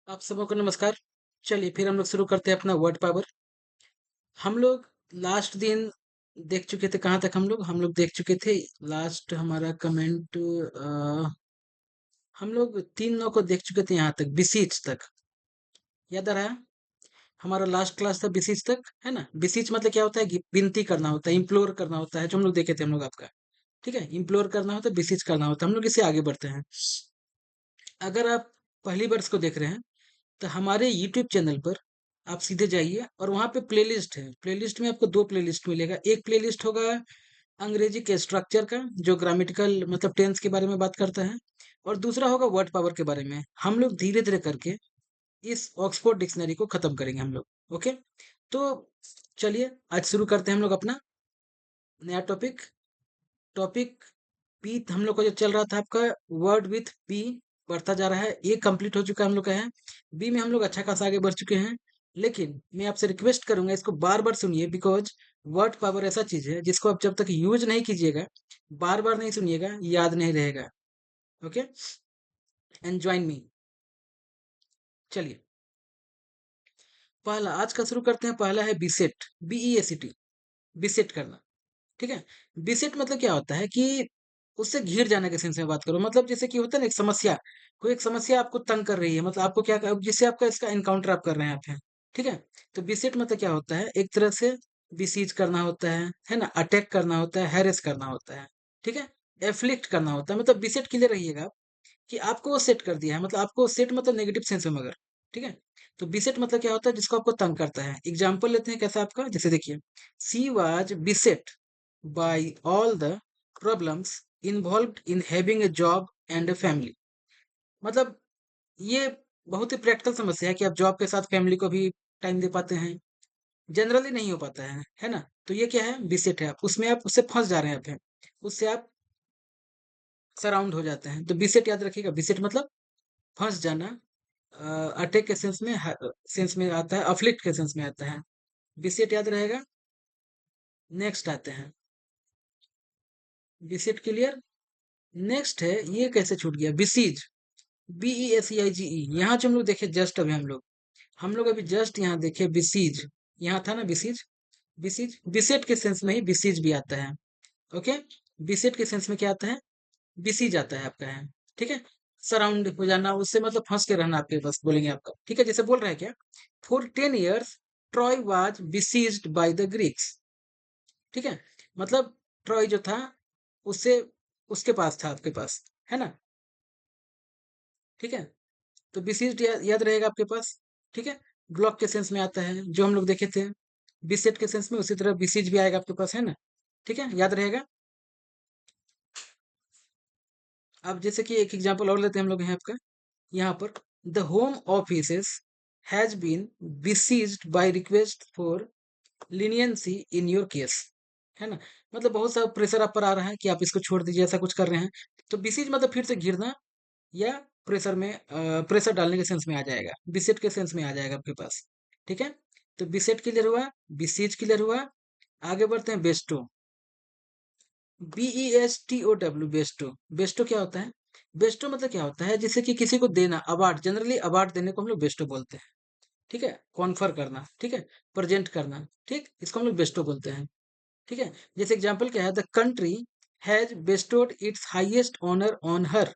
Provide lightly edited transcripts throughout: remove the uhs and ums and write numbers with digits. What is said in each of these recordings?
आप सबों को नमस्कार। चलिए फिर हम लोग शुरू करते हैं अपना वर्ड पावर। हम लोग लास्ट दिन देख चुके थे, कहाँ तक हम लोग देख चुके थे। लास्ट हमारा कमेंट हम लोग तीनों को देख चुके थे यहाँ तक, बिसीच तक। याद आ रहा है? हमारा लास्ट क्लास था बिसीच तक, है ना। बिसीच मतलब क्या होता है कि विनती करना होता है, इम्प्लोर करना होता है, जो हम लोग देखे थे हम लोग आपका। ठीक है, इम्प्लोर करना होता है, बिसीच करना होता है। हम लोग इससे आगे बढ़ते हैं। अगर आप पहली वर्ष को देख रहे हैं तो हमारे यूट्यूब चैनल पर आप सीधे जाइए और वहाँ पे प्लेलिस्ट है। प्लेलिस्ट में आपको दो प्लेलिस्ट मिलेगा। एक प्लेलिस्ट होगा अंग्रेजी के स्ट्रक्चर का, जो ग्रामेटिकल मतलब टेंस के बारे में बात करता है, और दूसरा होगा वर्ड पावर के बारे में। हम लोग धीरे धीरे करके इस ऑक्सफोर्ड डिक्शनरी को खत्म करेंगे हम लोग। ओके, तो चलिए आज शुरू करते हैं हम लोग अपना नया टॉपिक। टॉपिक पी हम लोग का जो चल रहा था आपका, वर्ड विथ पी बढ़ता जा रहा है। ए कंप्लीट हो चुका है हम लोग का है। बी में हम लोग अच्छा खासा आगे बढ़ चुके हैं। लेकिन मैं आपसे रिक्वेस्ट करूंगा, इसको बार बार सुनिए, बिकॉज वर्ड पावर ऐसा चीज है जिसको आप जब तक यूज नहीं कीजिएगा, बार बार नहीं सुनिएगा, याद नहीं रहेगा। Okay, and join me. चलिए पहला आज का शुरू करते हैं। पहला है बीसेट, BEACT, बीसेट करना। ठीक है, बिसेट मतलब क्या होता है कि उससे घिर जाने के सेंस में बात करो। मतलब जैसे कि होता है ना, एक समस्या, कोई एक समस्या आपको तंग कर रही है, मतलब आपको क्या जिससे आपका इसका इनकाउंटर आप कर रहे हैं आप हैं। ठीक है, तो बिसेट मतलब क्या होता है, एक तरह से बिसीज करना होता है ना, अटैक करना होता है, हैरेस करना होता है। ठीक है, एफ्लिक्ट करना होता है। मतलब बिसेट क्लियर रहिएगा आप कि आपको वो सेट कर दिया है, मतलब आपको सेट मतलब नेगेटिव सेंस में मगर। ठीक है, तो बिसेट मतलब क्या होता है, जिसको आपको तंग करता है। एग्जाम्पल लेते हैं कैसा आपका, जैसे देखिए, she was बिसेट by all the problems involved in having a job and a family। मतलब ये बहुत ही प्रैक्टिकल समस्या है कि आप जॉब के साथ फैमिली को भी टाइम दे पाते हैं। जनरली नहीं हो पाता है ना। तो ये क्या है, बिसेट है। आप उसमें, आप उससे फंस जा रहे हैं, आप हैं उससे आप सराउंड हो जाते हैं। तो बिसेट याद रखिएगा, बिसेट मतलब फंस जाना। अटैक के सेंस में आता है, अफ्लिक्ट के सेंस में आता है। बिसेट याद रहेगा। नेक्स्ट आते हैं, बिसेट क्लियर। नेक्स्ट है, ये कैसे छूट गया, बिसीज, BEACIGE। यहाँ जो हम लोग देखे जस्ट अभी हम लोग अभी जस्ट यहाँ देखे बिसीज। यहाँ था ना बिसीज। बिसीज बिसेट के सेंस में ही बिसीज भी आता है। ओके, बिसेट के सेंस में क्या आता है, बिसीज आता है आपका है। ठीक है, सराउंड हो जाना, उससे मतलब फंस के रहना आपके पास, बोलेंगे आपका। ठीक है, जैसे बोल रहे हैं क्या, for 10 years Troy was besieged by the Greeks. ठीक है, मतलब ट्रॉय जो था उससे, उसके पास था, आपके पास, है ना। ठीक है, तो बिसिस्ट याद रहेगा आपके पास। ठीक है, ब्लॉक के सेंस में आता है, जो हम लोग देखे थे। बिसेट के सेंस में उसी तरह बिसिज भी आएगा आपके पास, है ना। ठीक है, याद रहेगा। अब जैसे कि एक एग्जांपल और लेते हैं हम लोग यहाँ पर, the home offices has been besieged by request for leniency in your case. है ना, मतलब बहुत सा प्रेशर आप पर आ रहा है कि आप इसको छोड़ दीजिए, ऐसा कुछ कर रहे हैं। तो बिसिज मतलब फिर से घिरना, या प्रेशर में प्रेशर डालने के सेंस में आ जाएगा, बिसेट के सेंस में आ जाएगा आपके पास। ठीक है, तो बिसेट क्लियर हुआ, बिसीज क्लियर हुआ। आगे बढ़ते हैं, बेस्टो, BESTOW, बेस्टो। बेस्टो क्या होता है, बेस्टो मतलब क्या होता है, जैसे कि किसी को देना, अवार्ड, जनरली अवार्ड देने को हम लोग बेस्टो बोलते हैं। ठीक है, कॉन्फर करना, ठीक है, प्रेजेंट करना, ठीक, इसको हम लोग बेस्टो बोलते हैं। ठीक है, जैसे एग्जाम्पल क्या है, the country has bestowed its highest honour on her.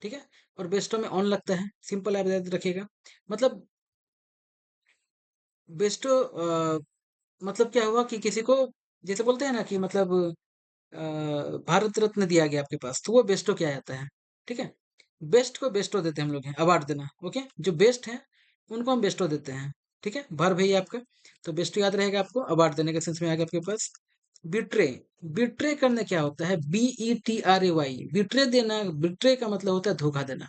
ठीक है, और बेस्टो में ऑन लगता है, सिंपल आप याद रखिएगा। मतलब बेस्टो मतलब क्या हुआ कि किसी को, जैसे बोलते हैं ना कि मतलब अ, भारत रत्न दिया गया आपके पास, तो वो बेस्टो क्या आता है। ठीक है, बेस्ट को बेस्टो देते हैं हम लोग हैं, अवार्ड देना। ओके, जो बेस्ट है उनको हम बेस्टो देते हैं। ठीक है, भर भैया आपका। तो बेस्टो याद रहेगा आपको, अवार्ड देने के सेंस में आ गया आपके पास। बिट्रे, बिट्रे करना क्या होता है, BETRAY, बिट्रे देना। बिट्रे का मतलब होता है धोखा देना।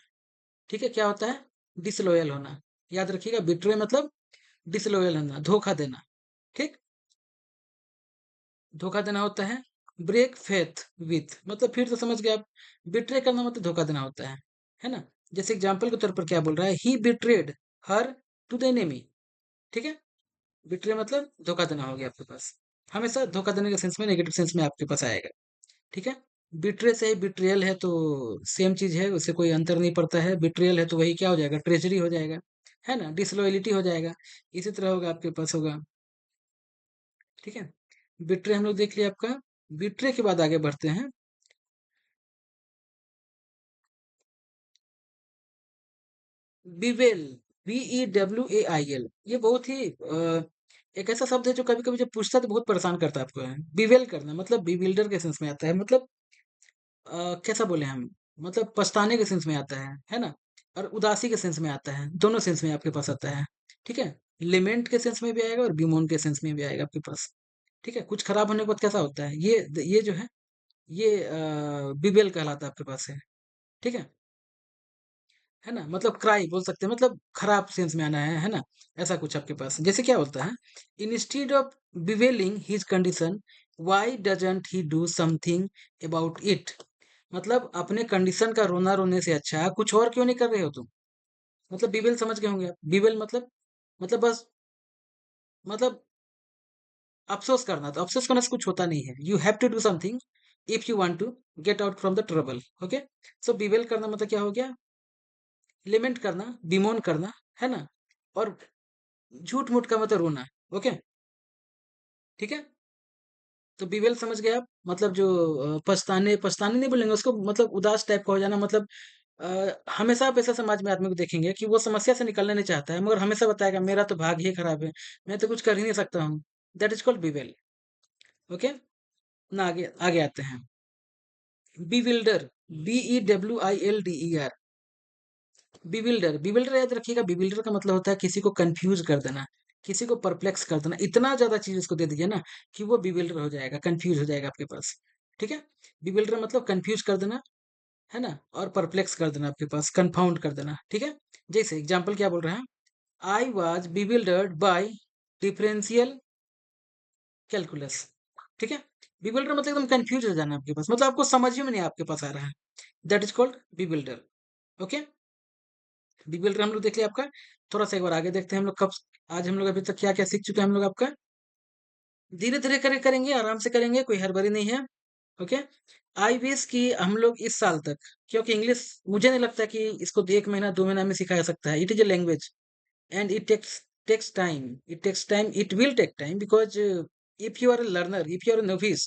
ठीक है, क्या होता है, डिसलॉयल होना। याद रखिएगा, बिट्रे मतलब डिसलॉयल होना, धोखा देना। ठीक, धोखा देना होता है। ब्रेक फेथ विथ मतलब फिर तो समझ गए आप, बिट्रे करना मतलब धोखा देना होता है ना। जैसे एग्जाम्पल के तौर पर क्या बोल रहा है, he betrayed her to the enemy. ठीक है, बिट्रे मतलब धोखा देना हो गया आपके पास। हमेशा धोखा देने के सेंस में, नेगेटिव सेंस में आपके पास आएगा। ठीक है, बिट्रे से ही बिट्रियल है तो सेम चीज है, उससे कोई अंतर नहीं पड़ता है। बिट्रियल है तो वही क्या हो जाएगा, ट्रेजरी हो जाएगा, है ना, डिसलॉयलिटी हो जाएगा। इसी तरह होगा आपके पास होगा। ठीक है, बिट्रे हम लोग देख लिया आपका। बिट्रे के बाद आगे बढ़ते हैं। बीवेल, BEWAIL, ये बहुत ही एक ऐसा शब्द है जो कभी कभी जब पूछता है तो बहुत परेशान करता है आपको है। बीवेल करना मतलब बीविल्डर के सेंस में आता है, मतलब कैसा बोले हम, मतलब पछताने के सेंस में आता है ना, और उदासी के सेंस में आता है, दोनों सेंस में आपके पास आता है। ठीक है, लिमेंट के सेंस में भी आएगा और बिमोन के सेंस में भी आएगा आपके पास। ठीक है, कुछ खराब होने के बाद कैसा होता है, ये जो है, ये बीबेल कहलाता है आपके पास ठीक है ना, मतलब क्राई बोल सकते हैं, मतलब खराब सेंस में आना है ना, ऐसा कुछ आपके पास। जैसे क्या होता है, instead of bevelling his condition, why doesn't he do something about it. मतलब अपने कंडीशन का रोना रोने से अच्छा कुछ और क्यों नहीं कर रहे हो तुम। मतलब बीवेल समझ गए होंगे आप, बीवेल मतलब बस, मतलब अफसोस करना, तो अफसोस करने से कुछ होता नहीं है। You have to do something if you want to get out from the trouble. Okay, so bewail करना मतलब क्या हो गया, लिमेंट करना, बिमोन करना, है ना, और झूठ मूठ का मतलब रोना। ओके, ठीक है, तो बीवेल समझ गए आप, मतलब जो पछताने पछताने नहीं बोलेंगे उसको, मतलब उदास टाइप का हो जाना, मतलब हमेशा आप ऐसा समाज में आदमी को देखेंगे कि वो समस्या से निकलना नहीं चाहता है, मगर हमेशा बताएगा मेरा तो भाग्य ही खराब है, मैं तो कुछ कर ही नहीं सकता हूँ। That is called bevel. Okay, ना आगे आगे आते हैं। बीविल्डर, BEWILDER। बिविल्डर, बिविल्डर याद रखिएगा, बिविल्डर का मतलब होता है किसी को कंफ्यूज कर देना, किसी को परप्लेक्स कर देना, इतना ज्यादा चीज उसको दे दीजिए ना कि वो बिविल्डर हो जाएगा, कंफ्यूज हो जाएगा आपके पास। ठीक है, बिविल्डर मतलब कंफ्यूज कर देना, है ना, और परप्लेक्स कर देना आपके पास, कंफाउंड कर देना। ठीक है, जैसे एग्जाम्पल क्या बोल रहे हैं, I was bewildered by differential calculus. ठीक है, बिविल्डर मतलब एकदम कंफ्यूज हो जाना आपके पास, मतलब आपको समझ ही में नहीं आपके पास आ रहा है। That is called bewilder. Okay, bewilder हम लोग देख लिया आपका। थोड़ा सा एक बार आगे देखते हैं हम लोग कब, आज हम लोग अभी तक क्या क्या सीख चुके हैं हम लोग आपका। धीरे धीरे करेंगे, आराम से करेंगे, कोई हड़बड़ी नहीं है। ओके, आई विश कि हम लोग इस साल तक, क्योंकि इंग्लिश मुझे नहीं लगता कि इसको 1 महीना 2 महीना में सिखाया जा सकता है। It is a language and it takes time, it will take time, because if you are a learner, if you are a novice,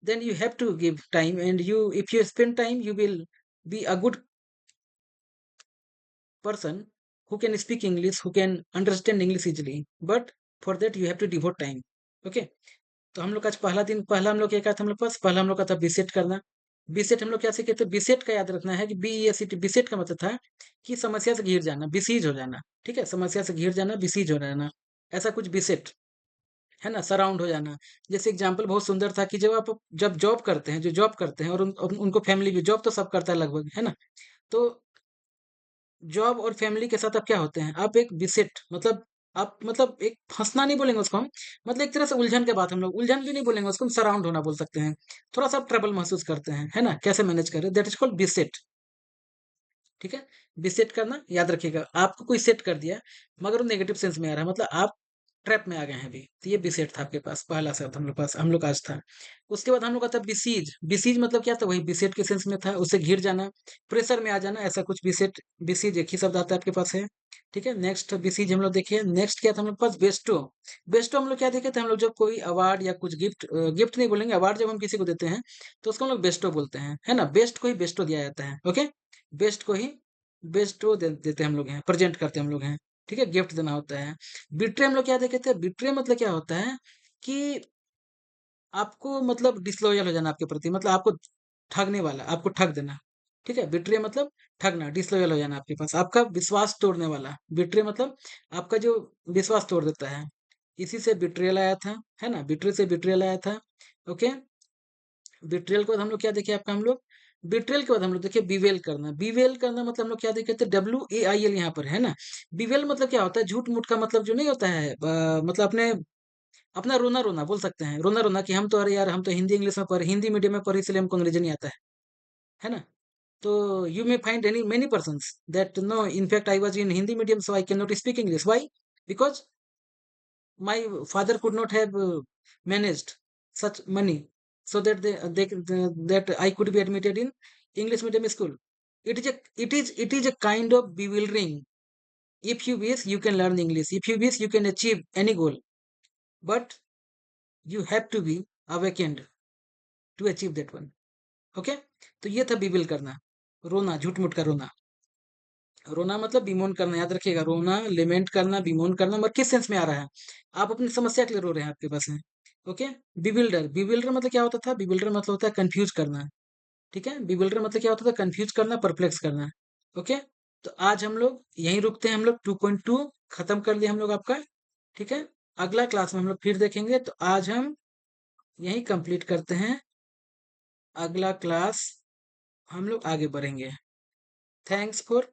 then you have to give time, and you, if you spend time, you will be a good person who can speak English, who can understand English easily, but for that you have to devote time. Okay, तो हम लोग आज पहला दिन, पहला हम लोग क्या था हम लोग पास, पहला हम लोग का था बिसेट करना। बिसेट हम लोग क्या सीखे थे, बिसेट का याद रखना है कि BESET, बिसेट का मतलब था कि समस्या से घिर जाना, बिसीज हो जाना। ठीक है, समस्या से घिर जाना, बिसीज हो जाना, ऐसा कुछ बिसेट, है ना, सराउंड हो जाना। जैसे एग्जाम्पल बहुत सुंदर था कि जब जॉब करते हैं, जो जॉब करते हैं और उनको फैमिली भी, जॉब तो सब करता है लगभग, है ना, तो जॉब और फैमिली के साथ आप क्या होते हैं, आप एक बिसेट, मतलब आप, मतलब एक फंसना नहीं बोलेंगे उसको हम, मतलब एक तरह से उलझन के बाद, हम लोग उलझन भी नहीं बोलेंगे उसको, हम सराउंड होना बोल सकते हैं। थोड़ा सा ट्रबल महसूस करते हैं, है ना, कैसे मैनेज करें, दैट इज कॉल्ड बिसेट। ठीक है, बिसेट करना याद रखिएगा। आपको कोई सेट कर दिया मगर वो नेगेटिव सेंस में आ रहा है, मतलब आप ट्रैप में आ गए हैं अभी, तो ये बिसेट था आपके पास, पहला शब्द हम लोग पास, हम लोग आज था। उसके बाद हम लोग का था बिसीज। बिसीज मतलब क्या था, वही बिसेट के सेंस में था, उससे घिर जाना, प्रेशर में आ जाना, ऐसा कुछ बिसेट। बिसीज एक ही शब्द आता है आपके पास है। ठीक है, नेक्स्ट बिसीज हम लोग देखिए, नेक्स्ट क्या था हम लोग पास, बेस्टो। बेस्टो हम लोग क्या देखे थे, हम लोग जब कोई अवार्ड या कुछ गिफ्ट, गिफ्ट नहीं बोलेंगे, अवार्ड जब हम किसी को देते हैं तो उसको हम लोग बेस्टो बोलते हैं, है ना, बेस्ट को ही बेस्टो दिया जाता है। ओके, बेस्ट को ही बेस्टो देते हम लोग हैं, प्रेजेंट करते हम लोग हैं। ठीक है, गिफ्ट देना होता है। बिट्रे हम लोग क्या देखे थे, बिट्रे मतलब क्या होता है कि आपको, मतलब डिसलॉयल हो जाना आपके प्रति, मतलब आपको ठगने वाला, आपको ठग देना। ठीक है, बिट्रे मतलब ठगना, डिसलॉयल हो जाना आपके पास, आपका विश्वास तोड़ने वाला। बिट्रे मतलब आपका जो विश्वास तोड़ देता है, इसी से बिट्रियल आया था, है ना, बिट्रे से बिट्रियल आया था। ओके, बिट्रियल के बाद हम लोग क्या देखे आपका, हम लोग बिट्रियल के बाद हम लोग देखे बीवेल करना। बीवेल करना मतलब हम लोग क्या देखे थे, WAIL यहाँ पर, है ना। बीवेल मतलब क्या होता है, झूठ मूठ का मतलब जो नहीं होता है, मतलब अपने, अपना रोना रोना बोल सकते हैं, रोना रोना कि हम तो, अरे यार हम तो हिंदी इंग्लिश में पढ़े, हिंदी मीडियम में पढ़े, इसलिए हमको अंग्रेजी नहीं आता है ना। तो you may find any many persons that no, in fact I was in Hindi medium, so I can not speak English, why, because my father could not have managed such money, so that that I could be admitted in English medium school. It is a kind of bewildering. If you wish, you can learn English. If you wish, you can achieve any goal. But you have to be awakened to achieve that one. Okay, तो ये था बिबिल करना, रोना, झूठ मूठ का रोना। रोना मतलब बिमोन करना, याद रखिएगा, रोना लेमेंट करना, बिमोन करना, मगर किस सेंस में आ रहा है, आप अपनी समस्या के लिए रो रहे हैं, आपके पास है। ओके। बिबिल्डर, बिबिल्डर मतलब क्या होता था, बिबिल्डर मतलब होता है कंफ्यूज करना। ठीक है, बिबिल्डर मतलब क्या होता था, कंफ्यूज करना, परप्लेक्स करना। ओके। तो आज हम लोग यहीं रुकते हैं, हम लोग 2.2 खत्म कर दिया हम लोग आपका। ठीक है, अगला क्लास में हम लोग फिर देखेंगे, तो आज हम यहीं कंप्लीट करते हैं। अगला क्लास हम लोग आगे बढ़ेंगे। Thanks for